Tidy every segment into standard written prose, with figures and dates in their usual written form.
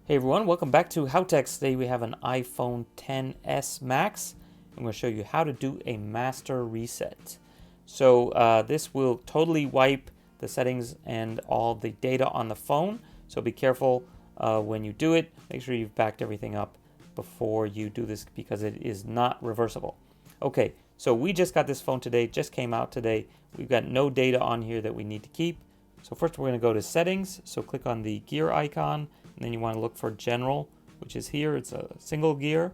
Hey everyone, welcome back to Howtechs. Today we have an iPhone XS Max. I'm going to show you how to do a master reset. So this will totally wipe the settings and all the data on the phone. So be careful when you do it. Make sure you've backed everything up before you do this because it is not reversible. Okay, so we just got this phone today, just came out today. We've got no data on here that we need to keep. So first we're going to go to settings. So click on the gear icon. And then you want to look for general, which is here. It's a single gear.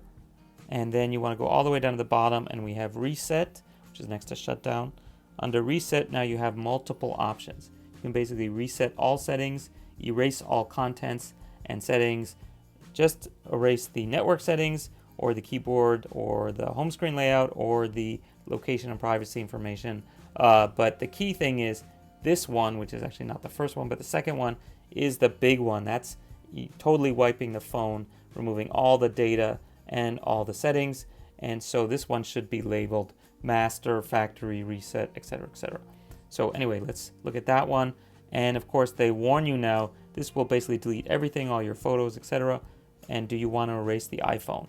And then you want to go all the way down to the bottom and we have reset, which is next to shutdown. Under reset, now you have multiple options. You can basically reset all settings, erase all contents and settings, just erase the network settings or the keyboard or the home screen layout or the location and privacy information. But the key thing is this one, which is actually not the first one, but the second one is the big one. That's totally wiping the phone, removing all the data and all the settings. And so this one should be labeled master, factory, reset, etc., etc. So anyway, let's look at that one. And of course, they warn you now, this will basically delete everything, all your photos, etc. And do you want to erase the iPhone?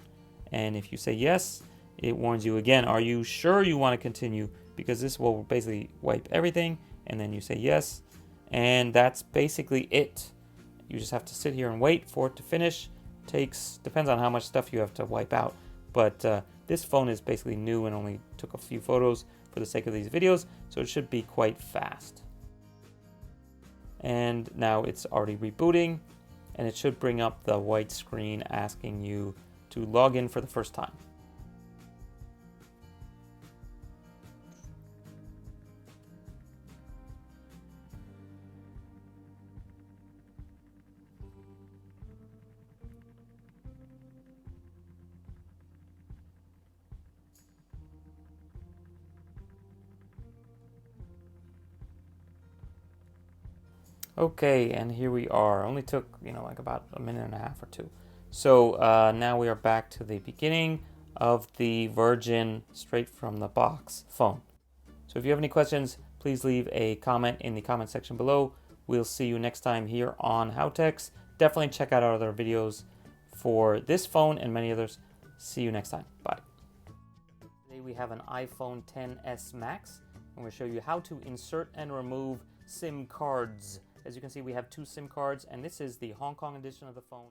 And if you say yes, it warns you again, are you sure you want to continue? Because this will basically wipe everything. And then you say yes. And that's basically it. You just have to sit here and wait for it to finish. Depends on how much stuff you have to wipe out. But this phone is basically new and only took a few photos for the sake of these videos, so it should be quite fast. And now it's already rebooting, and it should bring up the white screen asking you to log in for the first time. Okay, and here we are. Only took, like about a minute and a half or two. So now we are back to the beginning of the Virgin straight from the box phone. So if you have any questions, please leave a comment in the comment section below. We'll see you next time here on Howtechs. Definitely check out our other videos for this phone and many others. See you next time. Bye. Today we have an iPhone XS Max. I'm going to show you how to insert and remove SIM cards. As you can see, we have two SIM cards, and this is the Hong Kong edition of the phone.